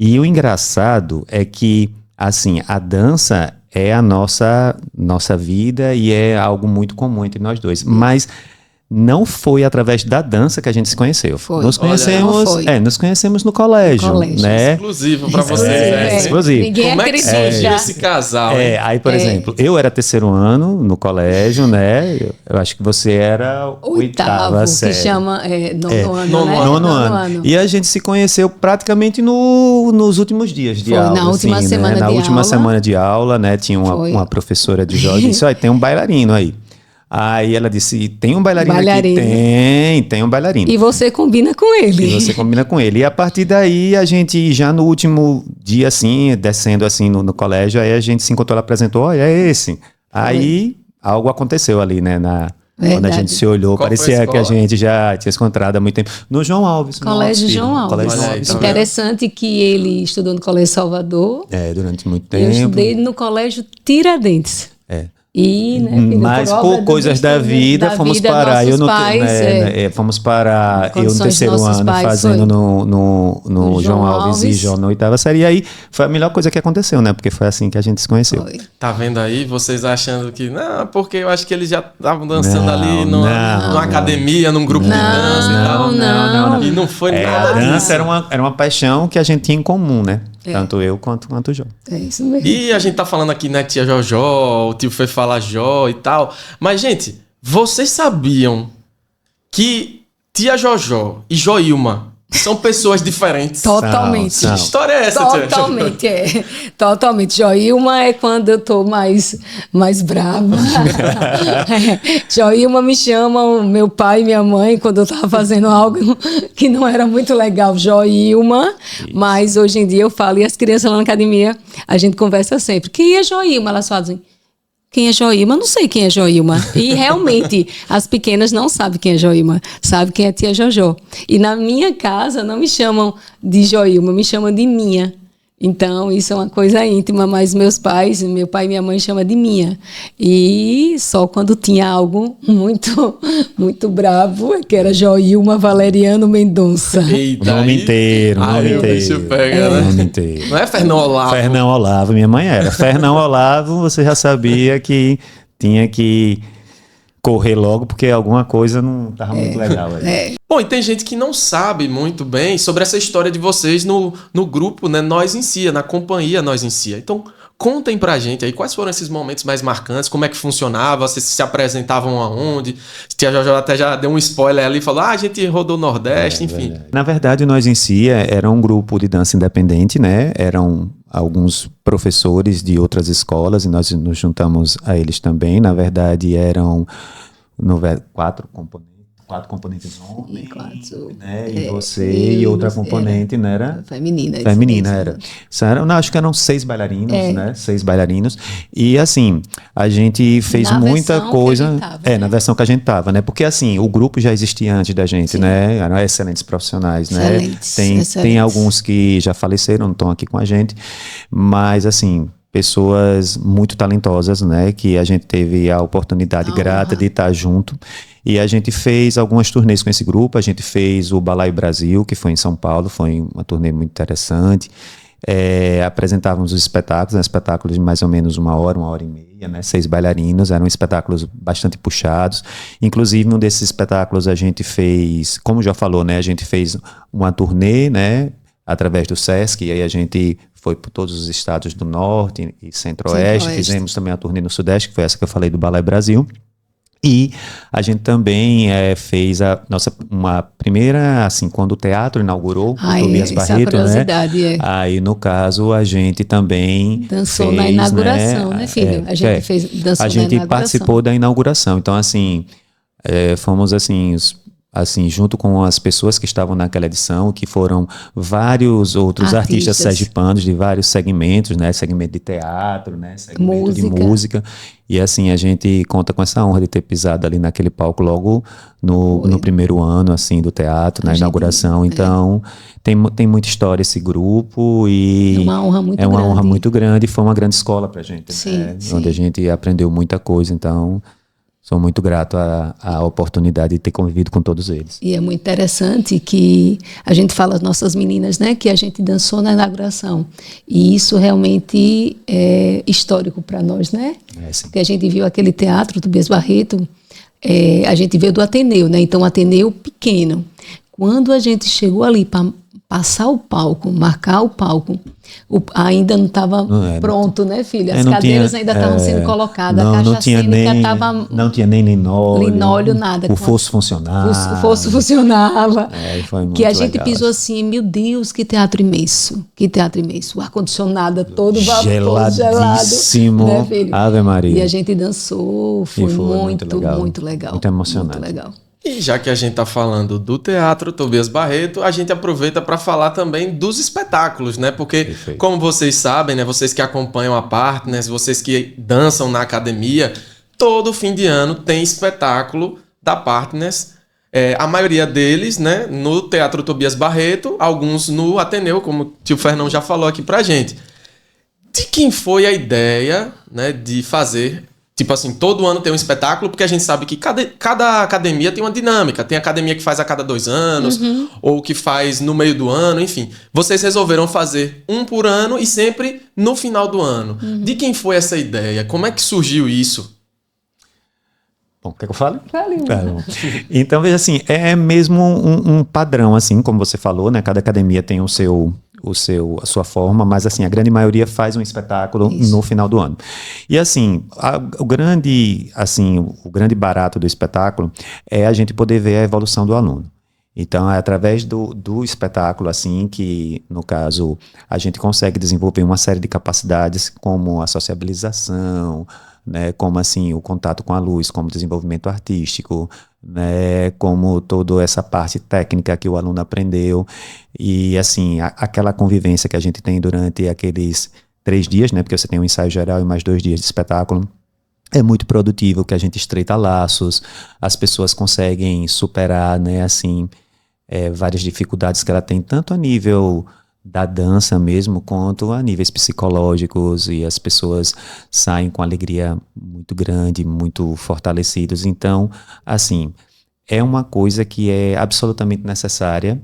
E o engraçado é que, assim, a dança é a nossa vida e é algo muito comum entre nós dois. Mas não foi através da dança que a gente se conheceu. Foi. Nos conhecemos no colégio, né? Exclusivo pra vocês, né? Exclusivo. Ninguém Como é que acredita. surgiu esse casal, hein? Aí, por exemplo, eu era terceiro ano no colégio, né? Eu acho que você era oitava série. Que chama nono ano, nono né? ano. Nono ano. E a gente se conheceu praticamente nos últimos dias de Foi, aula. na última assim, semana né? Na de última aula. semana de aula, né? Tinha uma professora de jogos e disse, olha, tem um bailarino aí. Aí ela disse, tem um bailarino aqui? Tem um bailarino. E você combina com ele. E a partir daí, a gente já no último dia, assim, descendo assim no colégio, aí a gente se encontrou, ela apresentou, olha, é esse. Aí algo aconteceu ali, né, quando a gente se olhou, Qual parecia que a gente já tinha se encontrado há muito tempo. No João Alves. Colégio João Alves. Colégio João Olha aí, Alves. tá vendo? Interessante que ele estudou no Colégio Salvador. Durante muito Eu tempo. estudei no Colégio Tiradentes. E, né, filho, Mas por coisas da vida, fomos parar. Fomos parar eu no terceiro ano fazendo no João Alves e João na oitava série. E aí foi a melhor coisa que aconteceu, né? Porque foi assim que a gente se conheceu. Foi. Tá vendo aí? Vocês achando que... Não, porque eu acho que eles já estavam dançando ali numa academia, num grupo de dança e tal. Não. E não foi nada A dança disso. era uma paixão que a gente tinha em comum, né? Tanto eu quanto o João. É isso mesmo. E a gente tá falando aqui, né, tia Jojó, o tio foi falar Jó e tal. Mas, gente, vocês sabiam que tia Jojó e Joilma são pessoas diferentes? Totalmente. São. Que história é essa, tia? Totalmente, Totalmente. Joilma é quando eu tô mais brava. Joilma me chama meu pai e minha mãe quando eu tava fazendo algo que não era muito legal. Joilma. Mas hoje em dia eu falo, e as crianças lá na academia, a gente conversa sempre. Quem é Joilma? Elas fazem... Quem é Joilma? Eu não sei quem é Joilma. E realmente, as pequenas não sabem quem é Joilma. Sabem quem é tia Jojó. E na minha casa não me chamam de Joilma, me chamam de Minha. Então, isso é uma coisa íntima, mas meu pai e minha mãe chamam de Minha. E só quando tinha algo muito, muito bravo, que era Joilma Valeriano Mendonça. Eita, Nome inteiro, Aí o bicho pega, né? Nome inteiro. Não é Fernão Olavo? Fernão Olavo, minha mãe era. Fernão Olavo, você já sabia que tinha que correr logo, porque alguma coisa não estava muito legal aí. Bom, e tem gente que não sabe muito bem sobre essa história de vocês no grupo, né? Nós em Cia, na companhia Nós em Cia. Então, contem pra gente aí quais foram esses momentos mais marcantes, como é que funcionava, vocês se apresentavam aonde. Tia Jojó até já deu um spoiler ali e falou, a gente rodou o Nordeste, enfim. Na verdade, Nós em Cia era um grupo de dança independente, né? Eram alguns professores de outras escolas e nós nos juntamos a eles também. Na verdade, eram quatro componentes homens, né? E você e outra componente, né? Era feminina, era. Não, acho que eram 6 bailarinos, né? 6 bailarinos. E assim, a gente fez muita coisa. Na versão que a gente tava, né? Porque assim, o grupo já existia antes da gente, né? Eram excelentes profissionais, né? Tem alguns que já faleceram, não estão aqui com a gente, mas assim, pessoas muito talentosas, né? Que a gente teve a oportunidade grata de estar junto. E a gente fez algumas turnês com esse grupo. A gente fez o Balaio Brasil, que foi em São Paulo. Foi uma turnê muito interessante. Apresentávamos os espetáculos, espetáculos de mais ou menos 1 hora e meia, né? 6 bailarinos. Eram espetáculos bastante puxados. Inclusive, num desses espetáculos a gente fez, como já falou, né? A gente fez uma turnê, né? Através do Sesc. E aí a gente foi por todos os estados do Norte e Centro-Oeste. Fizemos também a turnê no Sudeste, que foi essa que eu falei do Balé Brasil. E a gente também fez uma primeira, assim, quando o teatro inaugurou, o Tobias Barreto, né? Aí, no caso, a gente também dançou na inauguração, né, filho? A gente dançou na inauguração. A gente participou da inauguração. Então, assim, fomos, assim, junto com as pessoas que estavam naquela edição, que foram vários outros artistas sergipanos de vários segmentos, né? Segmento de teatro, né? Segmento de música. E assim, a gente conta com essa honra de ter pisado ali naquele palco logo no primeiro ano, assim, do teatro, na inauguração. Então, tem muita história esse grupo e é uma honra muito grande. Foi uma grande escola pra gente, né? Onde a gente aprendeu muita coisa, então... Sou muito grato à oportunidade de ter convivido com todos eles. E é muito interessante que a gente fala às nossas meninas, né, que a gente dançou na inauguração. E isso realmente é histórico para nós, né? Porque a gente viu aquele teatro do Tobias Barreto, a gente veio do Ateneu, né? Então, Ateneu pequeno. Quando a gente chegou ali para passar o palco, marcar o palco, ainda não estava pronto, né, filha? As cadeiras ainda estavam sendo colocadas, a caixa cênica estava... Não tinha nem linóleo, nada. O fosso funcionava. O fosso funcionava. Foi muito que a gente legal. pisou assim, meu Deus, que teatro imenso. Que teatro imenso. O ar-condicionado todo vapor, geladíssimo. Né, filho? Ave Maria. E a gente dançou, foi muito legal. Muito emocionante. Muito legal. E já que a gente está falando do Teatro Tobias Barreto, a gente aproveita para falar também dos espetáculos, né? Porque, Perfeito. Como vocês sabem, né? Vocês que acompanham a Partners, vocês que dançam na academia, todo fim de ano tem espetáculo da Partners. A maioria deles, né? No Teatro Tobias Barreto, alguns no Ateneu, como o tio Fernão já falou aqui pra gente. De quem foi a ideia, né? De fazer... Tipo assim, todo ano tem um espetáculo, porque a gente sabe que cada academia tem uma dinâmica. Tem academia que faz a cada 2 anos, ou que faz no meio do ano, enfim. Vocês resolveram fazer um por ano e sempre no final do ano. De quem foi essa ideia? Como é que surgiu isso? Bom, quer que eu fale? Fale. Então, veja assim, é mesmo um padrão, assim, como você falou, né? Cada academia tem a sua forma, mas assim, a grande maioria faz um espetáculo no final do ano. E assim, o grande barato do espetáculo é a gente poder ver a evolução do aluno. Então, é através do espetáculo, assim, que, no caso, a gente consegue desenvolver uma série de capacidades, como a sociabilização, né, como assim, o contato com a luz, como desenvolvimento artístico, né, como toda essa parte técnica que o aluno aprendeu, e assim, aquela convivência que a gente tem durante aqueles 3 dias, né, porque você tem um ensaio geral e mais 2 dias de espetáculo, é muito produtivo, que a gente estreita laços, as pessoas conseguem superar, né, assim, várias dificuldades que ela tem, tanto a nível da dança mesmo, quanto a níveis psicológicos, e as pessoas saem com alegria muito grande, muito fortalecidos. Então, assim, é uma coisa que é absolutamente necessária,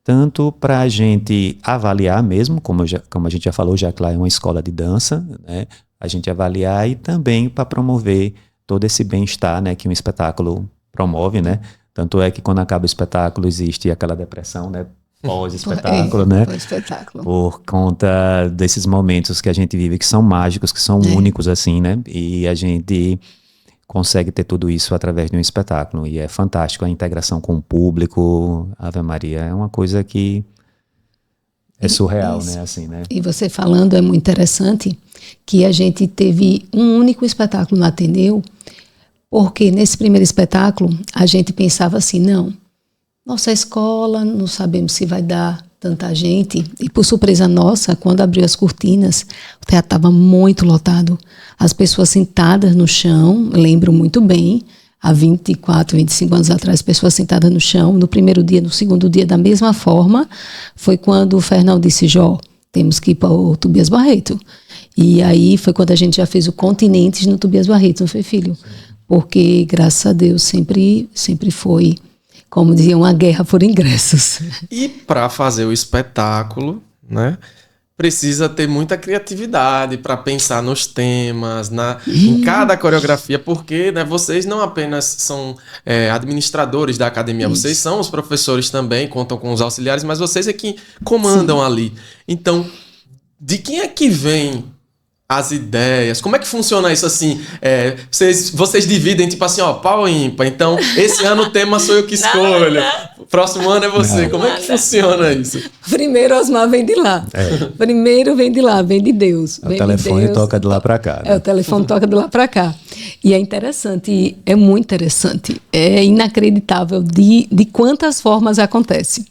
tanto para a gente avaliar mesmo, como a gente já falou, já que lá é uma escola de dança, né, a gente avaliar, e também para promover todo esse bem-estar, né, que um espetáculo promove, né. Tanto é que quando acaba o espetáculo existe aquela depressão, né, pós-espetáculo, né? Pós-espetáculo. Por conta desses momentos que a gente vive, que são mágicos, que são únicos, assim, né? E a gente consegue ter tudo isso através de um espetáculo. E é fantástico a integração com o público. Ave Maria, é uma coisa que é surreal, né? Assim, né? E você falando, é muito interessante que a gente teve um único espetáculo no Ateneu, porque nesse primeiro espetáculo a gente pensava assim, não, nossa escola, não sabemos se vai dar tanta gente. E por surpresa nossa, quando abriu as cortinas, o teatro estava muito lotado. As pessoas sentadas no chão, lembro muito bem, há 24, 25 anos atrás, pessoas sentadas no chão, no primeiro dia, no segundo dia, da mesma forma, foi quando o Fernão disse, Jó, temos que ir para o Tobias Barreto. E aí foi quando a gente já fez o Continentes no Tobias Barreto, não foi, filho? Porque, graças a Deus, sempre foi, como diziam, uma guerra por ingressos. E para fazer o espetáculo, né, precisa ter muita criatividade para pensar nos temas, em cada coreografia, porque, né, vocês não apenas são administradores da academia, vocês são os professores também, contam com os auxiliares, mas vocês é que comandam ali. Então, de quem é que vem as ideias? Como é que funciona isso assim? Vocês dividem tipo assim, ó, pau ímpar. Então, esse ano o tema sou eu que escolho. Próximo ano é você. Como é que funciona isso? Primeiro Osmar vem de lá. Primeiro vem de lá, vem de Deus. O telefone toca de lá para cá. Né? O telefone toca de lá para cá. E é interessante, é muito interessante. É inacreditável de quantas formas acontece.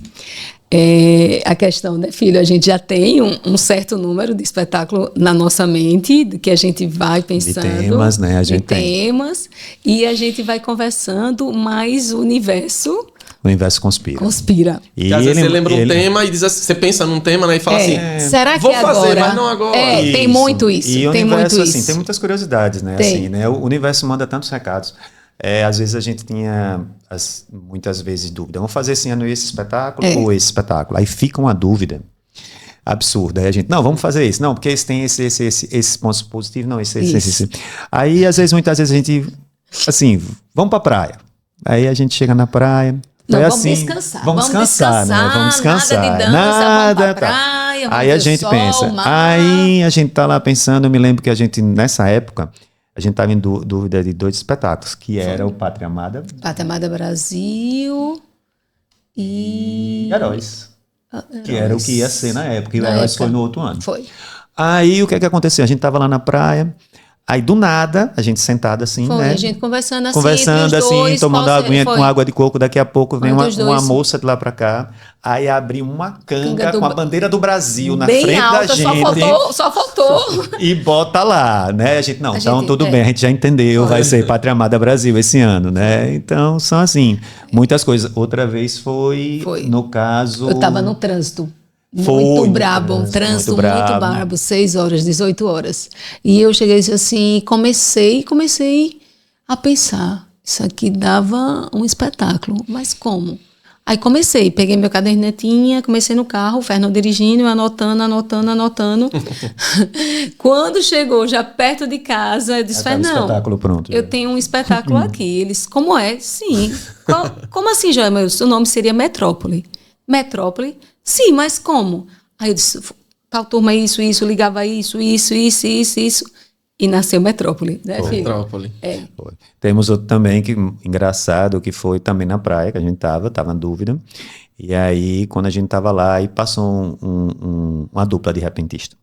A questão, né, filho? A gente já tem um certo número de espetáculo na nossa mente, que a gente vai pensando. De temas, né? A gente tem temas, e a gente vai conversando, mas o universo conspira. E às vezes você lembra um tema e diz assim, você pensa num tema, né, e fala assim, será que vou agora? fazer, mas não agora. Tem muito isso. E o tem universo, muito assim, isso. tem muitas curiosidades, né? Assim, né? O universo manda tantos recados. às vezes a gente tinha, muitas vezes, dúvida. Vamos fazer esse ano esse espetáculo ou esse espetáculo? Aí fica uma dúvida absurda. Aí a gente, não, vamos fazer esse. Não, porque esse tem esses pontos positivos. Não, esse. Aí, muitas vezes a gente, assim, vamos pra praia. Aí a gente chega na praia. Não, é vamos assim, descansar. Vamos descansar, né? Vamos descansar. Nada de dança, vamos pra praia, vamos aí a ver gente sol, pensa. mar. Aí a gente tá lá pensando, eu me lembro que a gente, nessa época, a gente tava em dúvida de 2 espetáculos, que era o Pátria Amada. Pátria Amada Brasil e... Heróis. Que era o que ia ser na época. E o Na Heróis época. foi no outro ano. Foi. Aí o que aconteceu? A gente tava lá na praia. Aí do nada, a gente sentada assim, Foi, né? a gente conversando assim, Conversando entre os assim, dois, tomando aguinha com água de coco. Daqui a pouco vem Entre os uma dois. moça de lá pra cá. Aí abre uma canga do com a bandeira do Brasil na bem frente alta, da gente. só faltou. E bota lá, né? A gente, não, A então gente- tudo bem, a gente já entendeu, vai ser Pátria Amada Brasil esse ano, né? Então são assim, muitas coisas. Outra vez foi. No caso... Eu tava no trânsito. Foi Muito no brabo, um trânsito muito muito brabo. brabo, 6 horas, 18 horas. E eu cheguei assim, comecei a pensar, isso aqui dava um espetáculo, mas como? Aí comecei, peguei meu cadernetinha, comecei no carro, o Fernando dirigindo, eu anotando. Quando chegou já perto de casa, eu disse, Já tava o Fernando, espetáculo pronto. eu tenho um espetáculo aqui. Eles, como é? Sim. Como assim, Joel? O nome seria Metrópole. Metrópole? Sim, mas como? Aí eu disse, tal turma, isso, ligava isso. E nasceu Metrópole, né, filho? Metrópole. É. Foi. Temos outro também, que engraçado, que foi também na praia, que a gente tava na dúvida. E aí, quando a gente tava lá, aí passou uma dupla de repentista.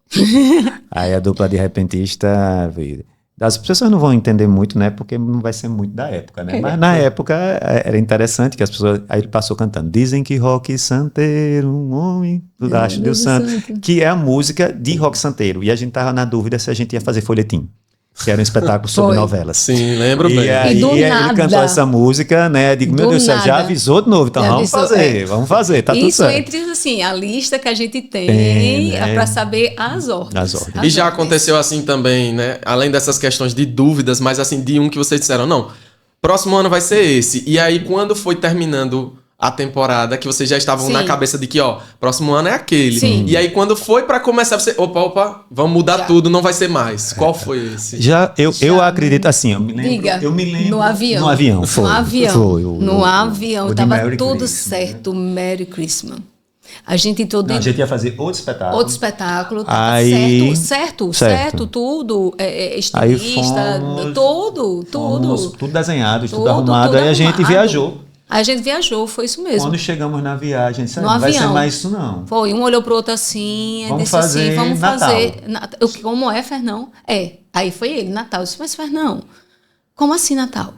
Aí a dupla de repentista veio. As pessoas não vão entender muito, né? Porque não vai ser muito da época, né? Mas na época era interessante que as pessoas... Aí ele passou cantando. Dizem que Roque Santeiro, um homem do Dacho Deus Santo. Que é a música de Roque Santeiro. E a gente tava na dúvida se a gente ia fazer folhetim. Que era um espetáculo sobre novelas. Sim, lembro E bem. aí do ele nada. cantou essa música, né? Eu digo, meu Do Deus do céu, já nada. avisou de novo. Então Já vamos avisou, fazer, tá tudo Isso certo. entre, assim, a lista que a gente tem né? para saber as ordens. As ordens. E já aconteceu assim também, né? Além dessas questões de dúvidas, mas assim, de um que vocês disseram, não, próximo ano vai ser esse. E aí, quando foi terminando a temporada, que vocês já estavam Sim. na cabeça de que, ó, próximo ano é aquele. Sim. E aí, quando foi pra começar, você, opa, vamos mudar Já. tudo, não vai ser mais. Qual foi esse? Eu acredito, assim, eu me lembro. Diga, eu me lembro. no avião. No avião, foi. No avião. Foi, No avião. o de Tava Merry tudo Christmas, certo. Merry Christmas. A gente entrou Não, a dentro gente ia fazer outro espetáculo. outro espetáculo. Tava Aí- certo, certo. tudo. Aí Estilista, fomos tudo desenhado, tudo Tudo, arrumado. tudo Aí a gente arrumado. viajou. A gente viajou, foi isso mesmo. Quando chegamos na viagem, disse, No não vai ser avião. mais isso não. Foi, um olhou pro outro assim, Vamos disse assim, fazer vamos Natal. fazer. Como é, Fernão? Aí foi ele, Natal. Eu disse, mas Fernão, como assim Natal?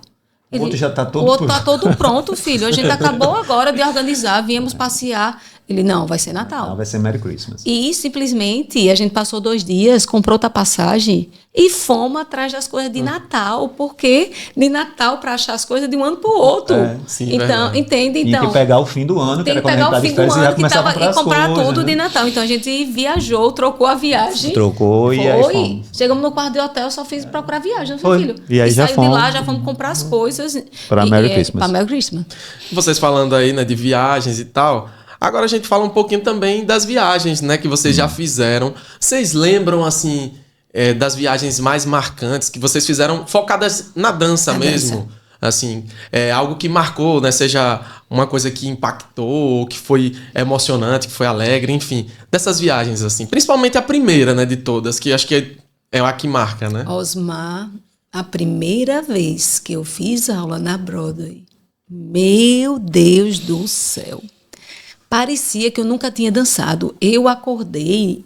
O outro já tá todo O outro pronto. tá todo pronto, filho. A gente acabou agora de organizar, viemos passear. Ele, não, vai ser Natal. Não, vai ser Merry Christmas. E simplesmente a gente passou 2 dias, comprou outra passagem e fomos atrás das coisas de Natal, porque de Natal para achar as coisas de um ano para o outro. sim, então, verdade. entende? Tinha Então, que pegar o fim do ano, que tem era que quando a pegar gente tá o de fim do férias e já ano que começar a tava, comprar e as comprar coisas, tudo né? de Natal. Então a gente viajou, trocou a viagem. Trocou e aí fomos. Chegamos no quarto de hotel, só fiz procurar viagem, não Foi. foi, filho? E aí já saiu de lá, fomos. já fomos comprar as coisas. Pra Merry Christmas. Para Merry Christmas. Vocês falando aí, né, de viagens e tal. Agora a gente fala um pouquinho também das viagens, né, que vocês já fizeram. Vocês lembram, assim, das viagens mais marcantes que vocês fizeram focadas na dança mesmo? Dança. Assim, algo que marcou, né, seja uma coisa que impactou, que foi emocionante, que foi alegre, enfim. Dessas viagens, assim. Principalmente a primeira, né, de todas, que acho que é a que marca, né? Osmar, a primeira vez que eu fiz aula na Broadway, meu Deus do céu, parecia que eu nunca tinha dançado. Eu acordei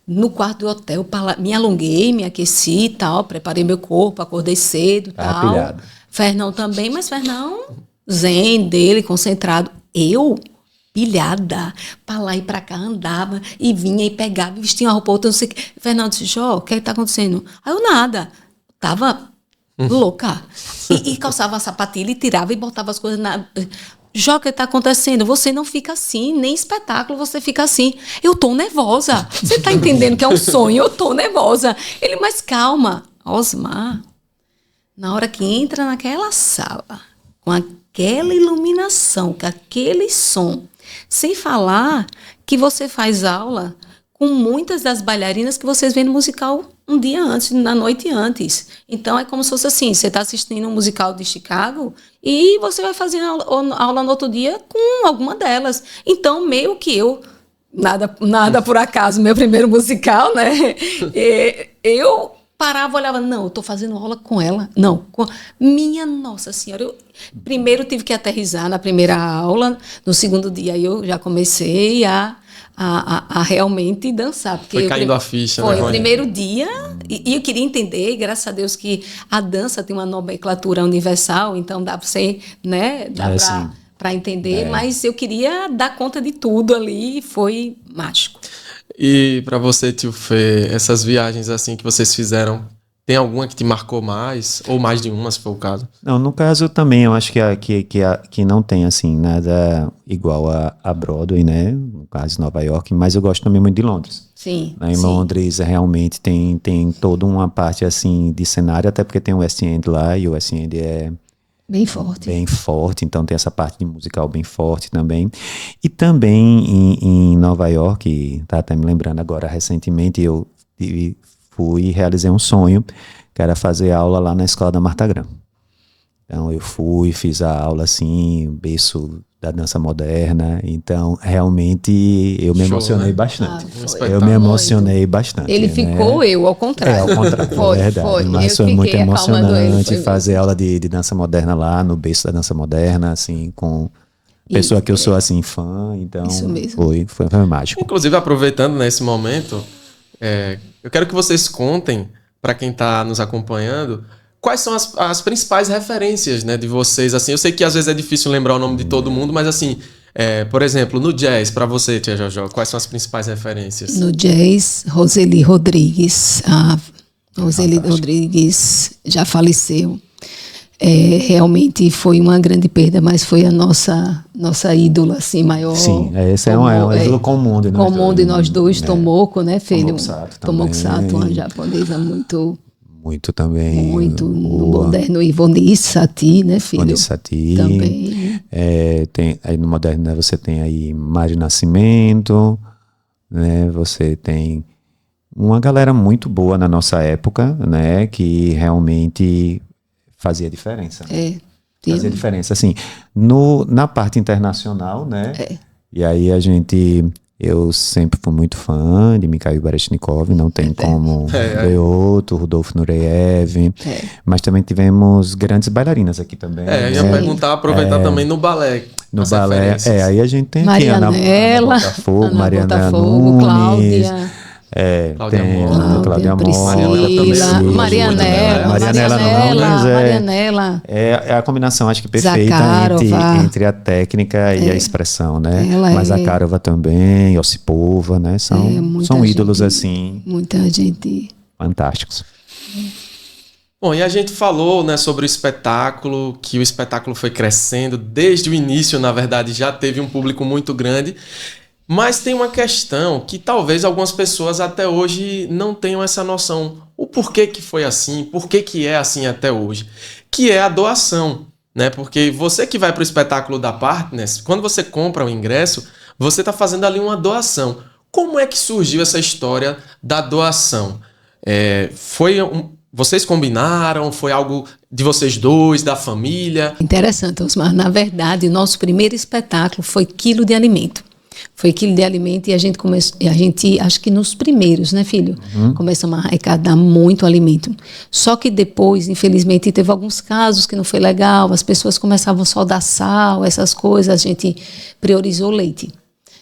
no quarto do hotel, me alonguei, me aqueci e tal, preparei meu corpo, acordei cedo e Tava tal. pilhado. Fernão também, mas Fernão, zen dele, concentrado. Eu, pilhada, pra lá e pra cá, andava e vinha e pegava, e vestia uma roupa outra, não sei o que. Fernão disse, Jó, o que tá acontecendo? Aí eu nada, tava louca. E calçava a sapatilha e tirava e botava as coisas na... Jó, o que tá acontecendo? Você não fica assim, nem espetáculo você fica assim. Eu tô nervosa. Você tá entendendo que é um sonho? Eu tô nervosa. Ele, mas calma, Osmar. Na hora que entra naquela sala, com aquela iluminação, com aquele som, sem falar que você faz aula com muitas das bailarinas que vocês veem no musical um dia antes, na noite antes. Então, é como se fosse assim, você está assistindo um musical de Chicago e você vai fazer aula no outro dia com alguma delas. Então, meio que nada por acaso, meu primeiro musical, né? Eu parava, olhava, não, eu estou fazendo aula com ela. Não, minha Nossa Senhora. Eu primeiro tive que aterrissar na primeira aula, no segundo dia eu já comecei a realmente dançar. Porque foi caindo a ficha, foi, né? Foi o primeiro dia, e eu queria entender, graças a Deus, que a dança tem uma nomenclatura universal, então dá para você, né? Dá para entender, mas eu queria dar conta de tudo ali, e foi mágico. E para você, tio Fê, essas viagens assim que vocês fizeram, tem alguma que te marcou mais? Ou mais de uma, se for o caso? Não, no caso também, eu acho que não tem, assim, nada igual a Broadway, né? No caso, Nova York, mas eu gosto também muito de Londres. Sim. Em Londres, realmente, tem toda uma parte, assim, de cenário, até porque tem o West End lá, e o West End é bem forte. Bem forte, então tem essa parte de musical bem forte também. E também em Nova York, tá até me lembrando agora, recentemente eu fui e realizei um sonho, que era fazer aula lá na escola da Martha Graham. Então eu fiz a aula assim, berço da dança moderna, então realmente eu me emocionei bastante. Eu me emocionei bastante. Ele ficou, né? ao contrário. Ao contrário, é verdade. Mas foi muito emocionante fazer aula de dança moderna lá, no berço da dança moderna, assim, com pessoa que eu sou assim fã, então isso mesmo. Foi mágico. Inclusive, aproveitando nesse momento, eu quero que vocês contem, para quem está nos acompanhando, quais são as principais referências, né, de vocês. Assim, eu sei que às vezes é difícil lembrar o nome de todo mundo, mas assim, por exemplo, no jazz, para você, tia Jojo, quais são as principais referências? No jazz, Roseli Rodrigues. A Roseli Rodrigues já faleceu. Realmente foi uma grande perda, mas foi a nossa ídola assim, maior. Sim, esse é um ídolo comum de nós dois. Comum de nós dois, Tomoko, né, filho? Tomoko Sato, uma japonesa muito também. Muito no moderno. Ivone Sati, né, filho? Ivone Sati. Também. Aí no moderno, né, você tem aí Mário Nascimento, né? Você tem uma galera muito boa na nossa época, né? Que realmente fazia diferença. Fazia diferença, assim, na parte internacional, né? E aí eu sempre fui muito fã de Mikhail Baryshnikov, não tem como ver outro, Rudolf Nureyev, mas também tivemos grandes bailarinas aqui também. Eu ia aproveitar também no balé. No balé, aí a gente tem Marianela, Ana Botafogo, Nunes, Cláudia. Cláudia Priscila, Marianela. É a combinação, acho que perfeita entre a técnica e a expressão, né? Mas a Karova também, Osipova, né? São ídolos assim. Muita gente. Fantásticos. Bom, e a gente falou, né, sobre o espetáculo, que o espetáculo foi crescendo. Desde o início, na verdade, já teve um público muito grande. Mas tem uma questão que talvez algumas pessoas até hoje não tenham essa noção. O porquê que foi assim, por que é assim até hoje. Que é a doação, né? Porque você que vai para o espetáculo da Partners, quando você compra o ingresso, você está fazendo ali uma doação. Como é que surgiu essa história da doação? Vocês combinaram? Foi algo de vocês dois, da família? Interessante, Osmar. Na verdade, nosso primeiro espetáculo foi Quilo de Alimento. Foi Quilo de Alimento e a gente, acho que nos primeiros, né, filho? Começamos a arrecadar muito alimento. Só que depois, infelizmente, teve alguns casos que não foi legal, as pessoas começavam só a dar sal, essas coisas, a gente priorizou leite.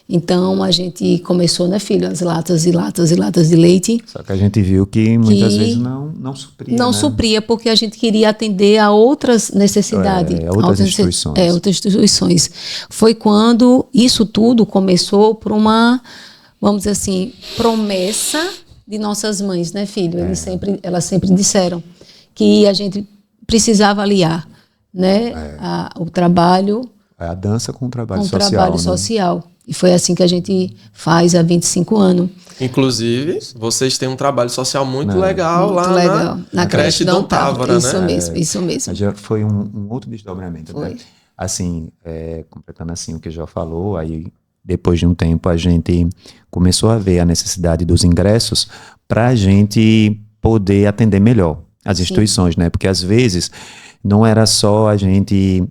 Então, a gente começou, né, filho, as latas e latas e latas de leite. Só que a gente viu que muitas vezes não supria. Não supria, porque a gente queria atender a outras necessidades. Outras instituições. Outras instituições. Foi quando isso tudo começou por uma, vamos dizer assim, promessa de nossas mães, né, filho? Elas sempre disseram que a gente precisava aliar, né, o trabalho... A dança com o trabalho social. Com o trabalho social. E foi assim que a gente faz há 25 anos. Inclusive, vocês têm um trabalho social muito legal muito lá legal. na creche Dom Távora, isso né? Mesmo, isso mesmo. Já foi um outro desdobramento, Foi. né? Assim, completando assim o que o Jó falou, aí depois de um tempo a gente começou a ver a necessidade dos ingressos para a gente poder atender melhor as instituições, né? Porque às vezes não era só a gente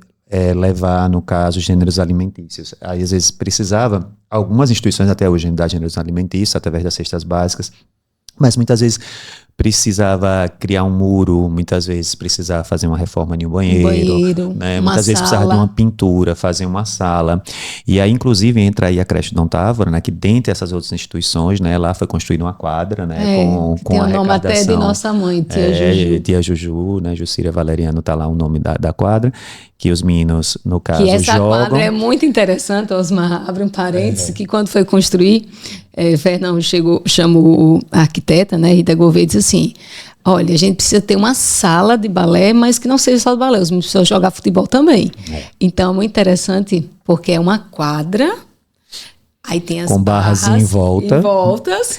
levar, no caso, gêneros alimentícios. Aí às vezes precisava, algumas instituições até hoje dar gêneros alimentícios através das cestas básicas, mas muitas vezes precisava criar um muro, muitas vezes precisava fazer uma reforma em um banheiro, né? Muitas vezes precisava de uma pintura, fazer uma sala. E aí, inclusive, entra aí a creche Dom Távora, né? Que dentre essas outras instituições, né? Lá foi construída uma quadra, né? Com tem a o nome até de arrecadação. nossa mãe, tia Juju. Tia Juju, né? Jucília Valeriano, tá lá o nome da quadra, que os meninos, no caso, que essa jogam. Quadra é muito interessante, Osmar, abre um parênteses, que quando foi construir, Fernão chamou a arquiteta, né, Rita Gouveia, e disse assim, olha, a gente precisa ter uma sala de balé, mas que não seja só de balé, os meninos precisam jogar futebol também. Então, é muito interessante, porque é uma quadra, aí tem as com barras em voltas,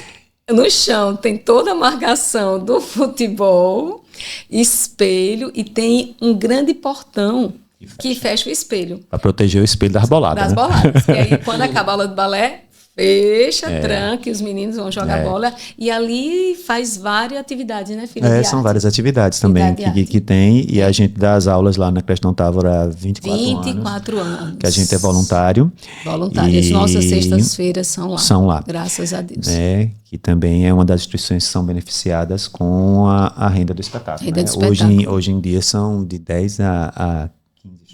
no chão tem toda a marcação do futebol, espelho, e tem um grande portão que fecha o espelho. Para proteger o espelho das boladas. Das boladas. E aí, quando acaba a aula de balé, fecha, tranca, e os meninos vão jogar bola. E ali faz várias atividades, né, filha? São várias atividades também que tem. E a gente dá as aulas lá na creche Dom Távora há 24 anos. Que a gente é voluntário. Voluntário. As nossas sextas-feiras são lá. Graças a Deus. Que também é uma das instituições que são beneficiadas com a renda do espetáculo. Renda do espetáculo. Hoje em dia são de 10 a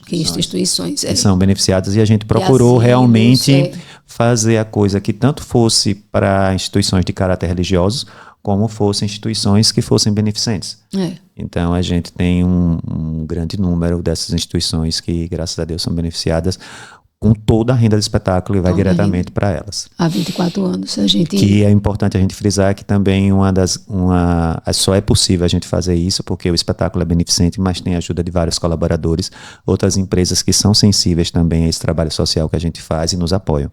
15 instituições que são beneficiadas, e a gente procurou realmente fazer a coisa que tanto fosse para instituições de caráter religiosos, como fossem instituições que fossem beneficentes. Então a gente tem um grande número dessas instituições que, graças a Deus, são beneficiadas com toda a renda do espetáculo e vai diretamente para elas. Há 24 anos a gente... Que é importante a gente frisar que também só é possível a gente fazer isso porque o espetáculo é beneficente, mas tem a ajuda de vários colaboradores, outras empresas que são sensíveis também a esse trabalho social que a gente faz e nos apoiam.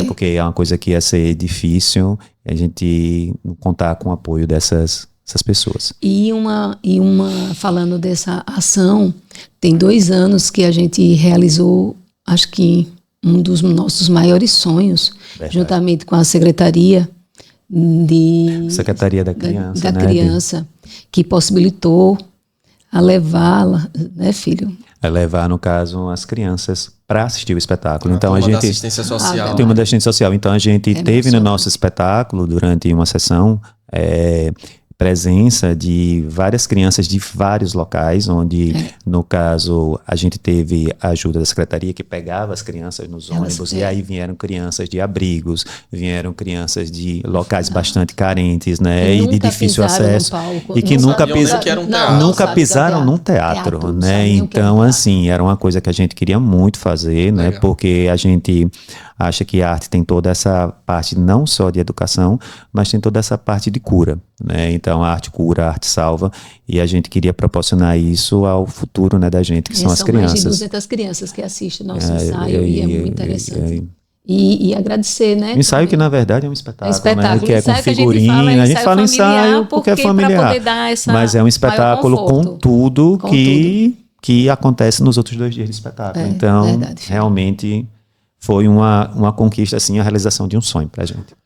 Porque é uma coisa que ia ser difícil a gente contar com o apoio dessas pessoas. E falando dessa ação, tem 2 anos que a gente realizou, acho que um dos nossos maiores sonhos, juntamente com a Secretaria da Criança, da Criança, que possibilitou a levá-la, né, filho? Levar, no caso, as crianças para assistir o espetáculo. Então a gente da assistência social. Tem uma da assistência social. Então a gente teve no nosso espetáculo, durante uma sessão, presença de várias crianças de vários locais, onde, no caso, a gente teve a ajuda da secretaria que pegava as crianças nos ônibus, e aí vieram crianças de abrigos, vieram crianças de locais bastante carentes, né, e de difícil acesso, e que nunca pisaram num teatro, né, então, assim, era uma coisa que a gente queria muito fazer, né, porque a gente acha que a arte tem toda essa parte não só de educação, mas tem toda essa parte de cura, né? Então a arte cura, a arte salva, e a gente queria proporcionar isso ao futuro, né, da gente, que são as crianças. São mais de 200 crianças que assistem o nosso ensaio, e é muito interessante. E agradecer, né? Ensaio que, na verdade, é um espetáculo, né? Que é com figurinha. A gente fala ensaio porque é familiar. Poder dar mas é um espetáculo com tudo que acontece nos outros 2 dias de espetáculo. Então, realmente foi uma conquista, assim, a realização de um sonho pra gente.